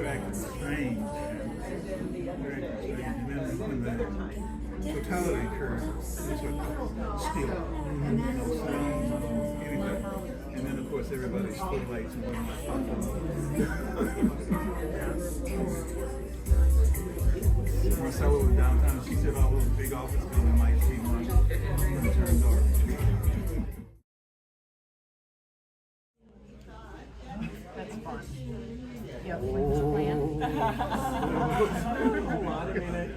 interact strange. And then when the totality occurs, it's still. No sound, no anything. And then of course everybody's footlights and whatnot. Marcella was downtown. She said all those big office buildings might see one when it turns dark. That's fun. You have plan?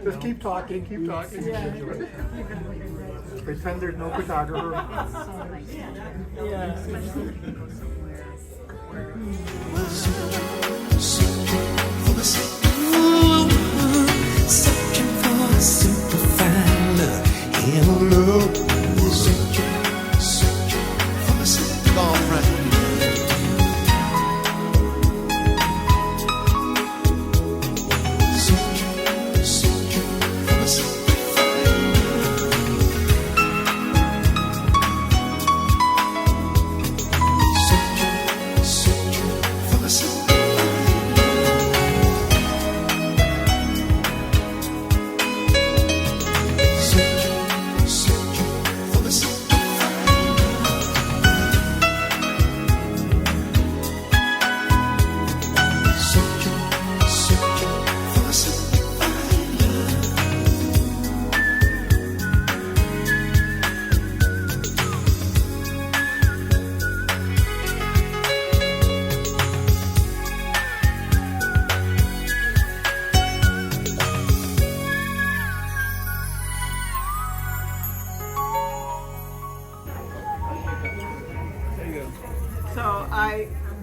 Just keep talking, keep talking. Pretend there's no photographer. So nice. Yeah. Especially if you go Searching for simplified love in a love. Searching for the simple friend.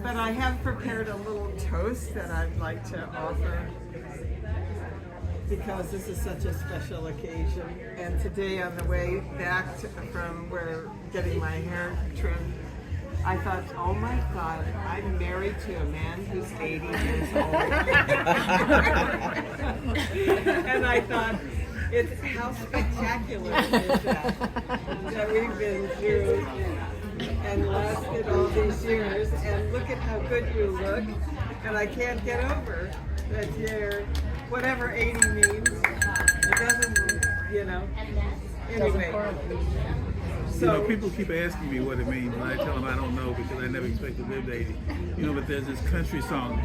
But I have prepared a little toast that I'd like to offer because this is such a special occasion. And today on the way back from where getting my hair trimmed, I thought, oh my God, I'm married to a man who's 80 years old. And I thought, how spectacular is that we've been through and lasted all these years, and look at how good you look, and I can't get over that you're, whatever 80 means, it doesn't, anyway. So, people keep asking me what it means, and I tell them I don't know because I never expected to live to 80. But there's this country song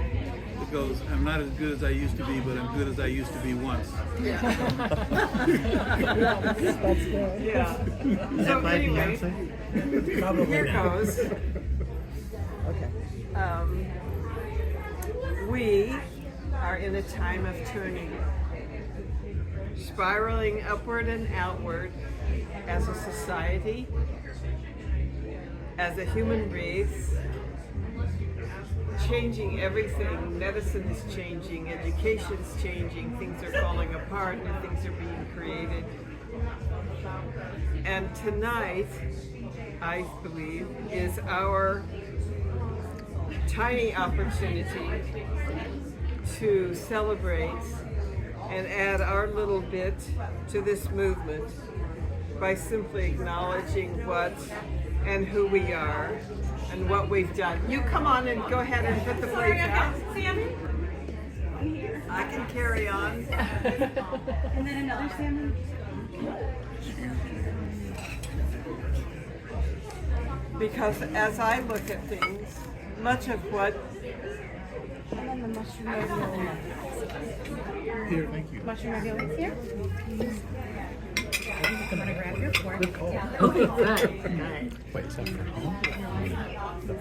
that goes, I'm not as good as I used to be, but I'm good as I used to be once. Yeah. That's good. Yeah. So anyway, here goes. Okay. We are in a time of turning, spiraling upward and outward as a society, as a human race, changing everything. Medicine is changing, education's changing, things are falling apart, new things are being created. And tonight, I believe, is our tiny opportunity to celebrate and add our little bit to this movement by simply acknowledging what and who we are and what we've done. You come on and go ahead and put the plates out. I can carry on. And then another salmon. Because as I look at things, much of what And then the mushroom ravioli. Here, thank you. Mushroom ravioli is here. I'm gonna grab your fork. Wait, is that for home?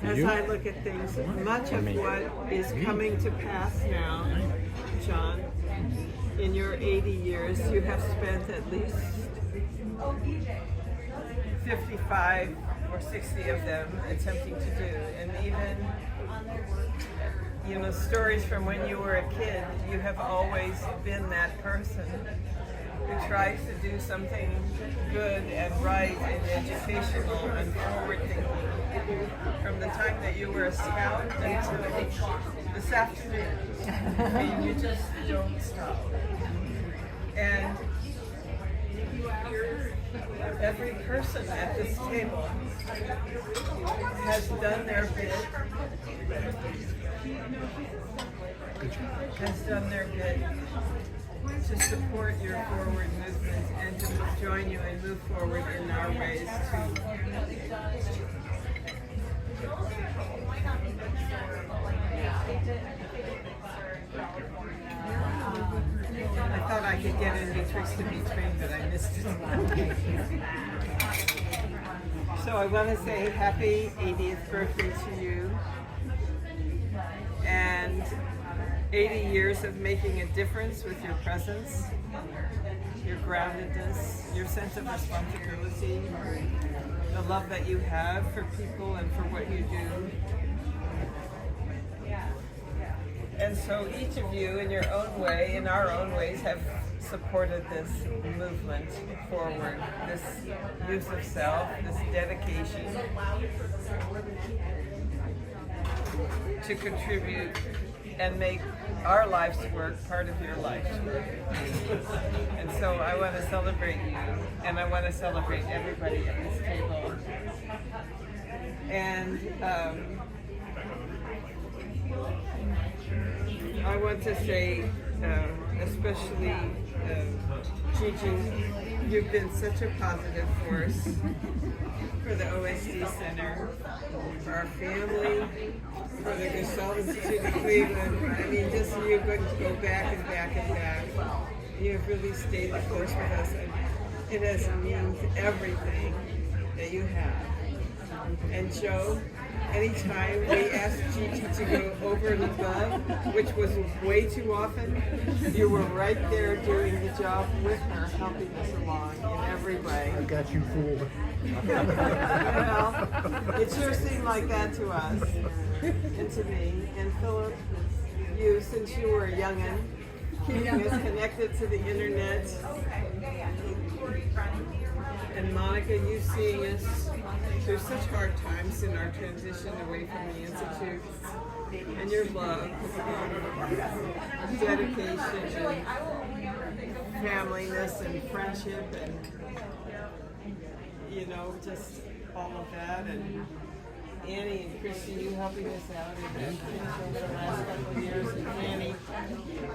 as I look at things, much of what is coming to pass now, John, in your 80 years, you have spent at least 55 or 60 of them attempting to do. And even, stories from when you were a kid, you have always been that person who tries to do something good and right and educational and forward-thinking from the time that you were a scout until this afternoon. And you just don't stop. And every person at this table has done their bit has done their bit to support your forward movement and to join you and move forward in our ways too. I thought I could get in betwixt and between, but I missed it. So I want to say happy 80th birthday to you, and 80 years of making a difference with your presence, your groundedness, your sense of responsibility, the love that you have for people and for what you do. And so each of you in your own way, in our own ways, have supported this movement forward, this use of self, this dedication to contribute and make our life's work part of your life's work. And so I want to celebrate you, and I want to celebrate everybody at this table. And I want to say, especially Gigi, you've been such a positive force for the OSD Center, for our family, for the Gestalt Institute of Cleveland. I mean, just you're going to go back and back and back. You've really stayed the course with us, and it has meant everything that you have. And Joe, anytime we asked Gigi to go over and above, which was way too often, you were right there doing the job with her, helping us along in every way. I got you fooled. Well, it sure seemed like that to us and to me. And Philip, you, since you were a youngin', keeping us connected to the internet. And Monica, you seeing us through such hard times in our transition away from the Institute. And your love, dedication, and familyness, and friendship, and just all of that. And Annie and Christy, you helping us out in the last couple of years, and Annie,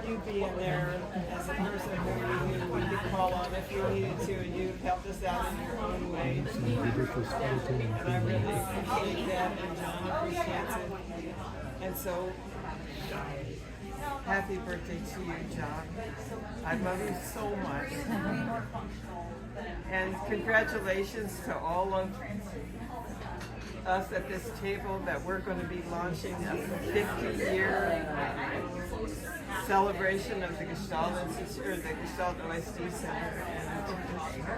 you being there as a person who we could call on if we needed to, and you've helped us out in your own way. And I really appreciate that, and John appreciates it. And so, happy birthday to you, John. I love you so much. And congratulations to all of us at this table that we're going to be launching a 50-year celebration of the Gestalt Institute, or the Gestalt OSD Center,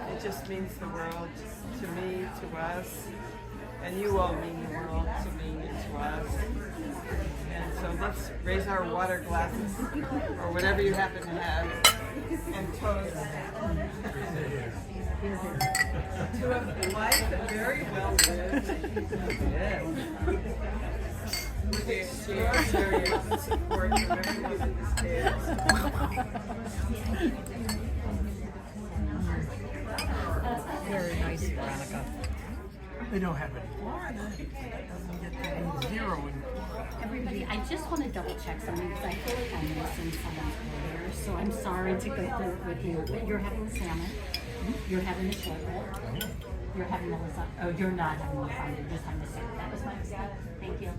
and it just means the world to me, to us, and you all mean the world to me and to us. And so let's raise our water glasses, or whatever you happen to have, and toast to a life that very well lived. With the extraordinary support from everyone at this table. Very nice, Veronica. They don't have it. Get zero in Everybody, I just want to double check something because I feel like I'm missing someone's prayer. So I'm sorry to go through it with you. But you're having the salmon. You're having the shortbread. You're having the lasagna. Oh, you're not having the lasagna. You're just having the soup. That was my mistake. Thank you.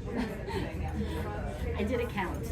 I did a count.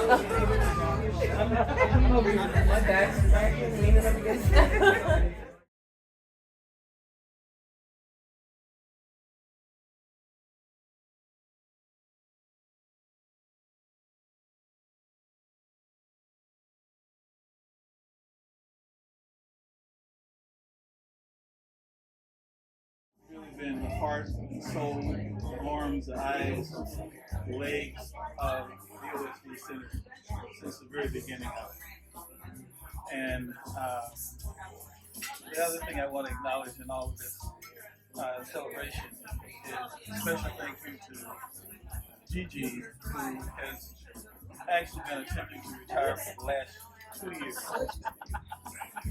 My back's back and leaning up against it. Really been the heart and soul, the arms, the eyes, the legs of the OSD Center since the very beginning of it. And the other thing I want to acknowledge in all of this celebration is a special thank you to Gigi, who has actually been attempting to retire for the last 2 years.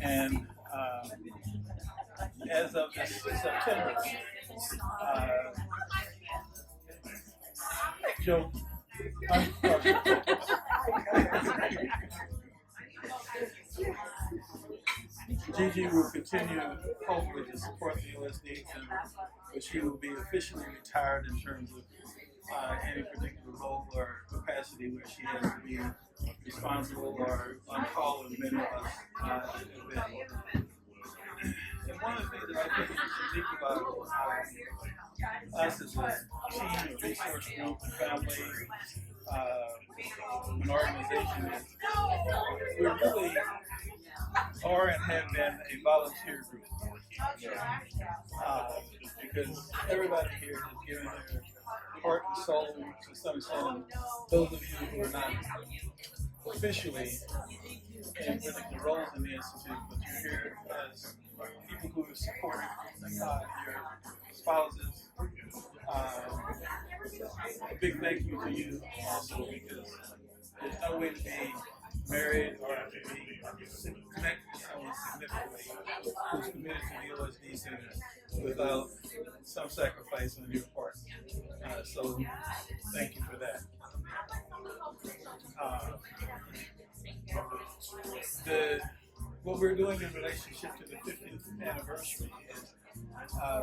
And as of this September, Joe, Gigi will continue hopefully to support the OSD Center, but she will be officially retired in terms of any particular role or capacity where she has to be responsible or on call, as many of us have been. And one of the things that I think is unique about us as a team, a resource group, a family, an organization is we really are and have been a volunteer group. Because everybody here has given their heart and soul to some extent. Those of you who are not officially in particular roles in the Institute, but you're here as people who have supported your spouses. A big thank you to you also, because there's no way to be married or to be connected to someone significantly who's committed to the OSD Center without some sacrifice on your part. So thank you for that. What we're doing in relationship to the 50th anniversary is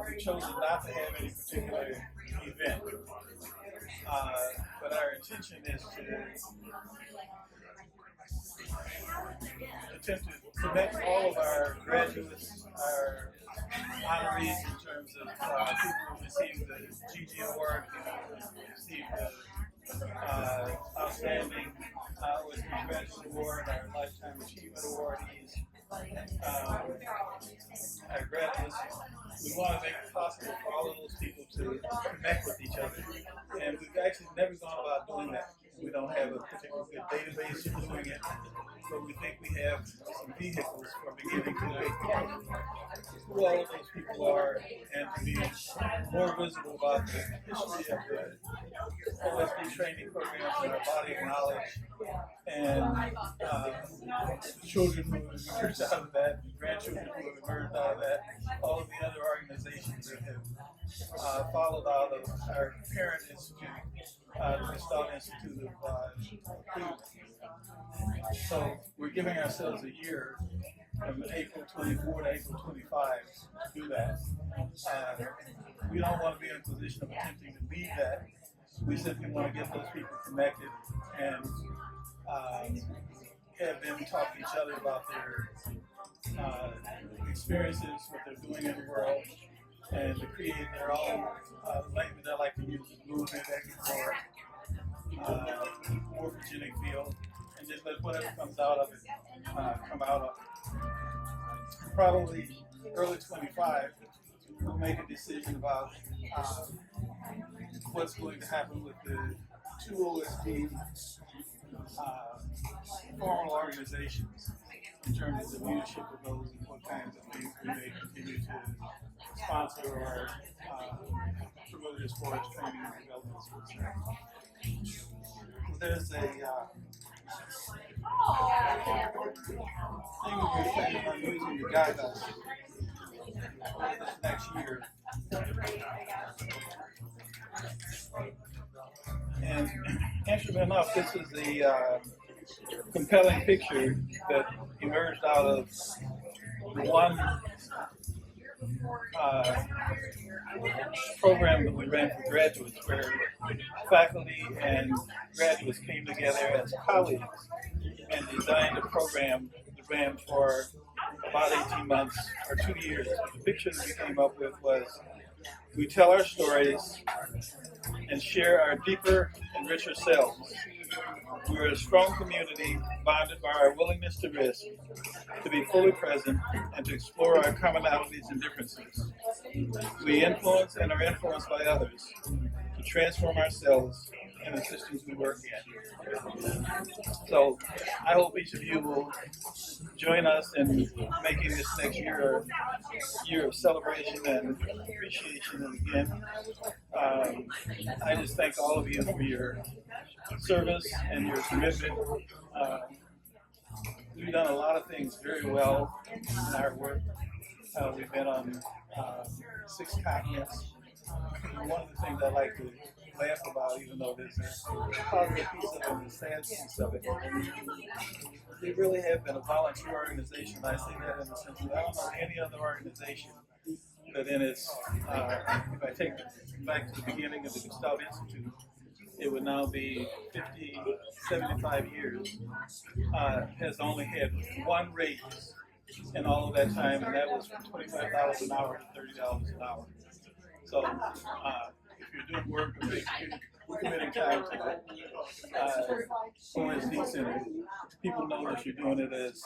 we've chosen not to have any particular event, but our intention is to attempt to connect all of our graduates, our honorees in terms of people who received the Gigi Award, received the Outstanding OSD Graduate Award, our Lifetime Achievement Awardees, our graduates. We want to make it possible for all of those people to connect with each other. And we've actually never gone about doing that. We don't have a particular good database for doing it, but we think we have some vehicles for beginning to make who all of those people are and to be more visible about the history of the OSD training programs and our body of knowledge, and the children who have emerged out of that, the grandchildren who have emerged out of that, all of the other organizations that have followed out of our parent institute, the Gestalt Institute of Cleveland. So we're giving ourselves a year from April 24 to April 25 to do that. We don't want to be in a position of attempting to lead that. We simply want to get those people connected and have them talk to each other about their experiences, what they're doing in the world, and to create their own language. I like to use the movement morphogenic field, and just let whatever comes out of it come out of it. Probably early 25, we'll make a decision about what's going to happen with the two OSD formal organizations in terms of the leadership of those and what kinds of things we may continue to sponsor or promote as far as training and development is concerned. There's a thing we're planning on using to guide us over this next year. And interestingly enough, this is the compelling picture that emerged out of the one program that we ran for graduates where faculty and graduates came together as colleagues and designed a program that ran for about 18 months or 2 years. The picture that we came up with was we tell our stories and share our deeper and richer selves. We're a strong community bonded by our willingness to risk, to be fully present, and to explore our commonalities and differences. We influence and are influenced by others to transform ourselves and the systems we work in. So I hope each of you will join us in making this next year a year of celebration and appreciation. And again, I just thank all of you for your service and your commitment. We've done a lot of things very well in our work. We've been on 6 continents. And one of the things I like to laugh about, even though there's a positive piece of it and a sad piece of it, we really have been a volunteer organization. I say that in the sense that I don't know any other organization that in its, if I take it back to the beginning of the Gustav Institute, it would now be 50, 75 years, has only had one raise in all of that time, and that was from $25 an hour to $30 an hour. So if you're doing work, we're committing time to the OSD Center. People know that you're doing it as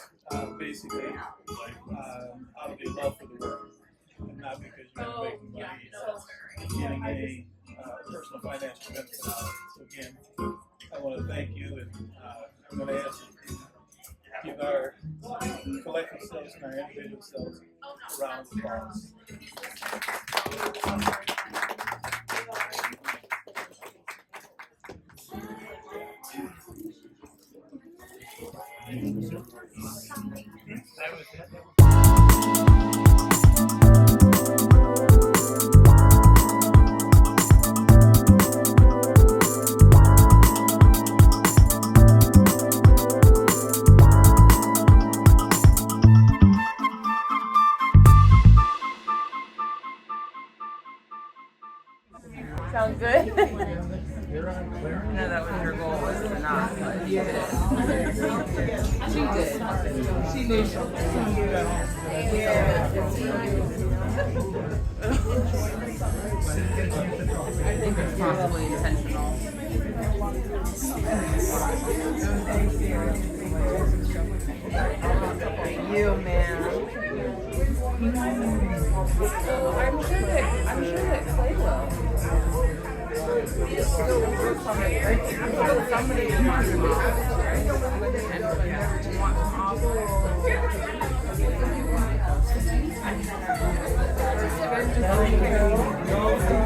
basically out of your love for the work, and not because you're making money and getting a personal financial benefit out of it. So again, I want to thank you, and I'm going to ask you to give our collective selves and our individual selves a round of applause. Sound good? No, that was her goal, was to not, but you did. She did. She knew something. I think it's possibly intentional. You, man. I'm sure that Clay will. Somebody wants to right?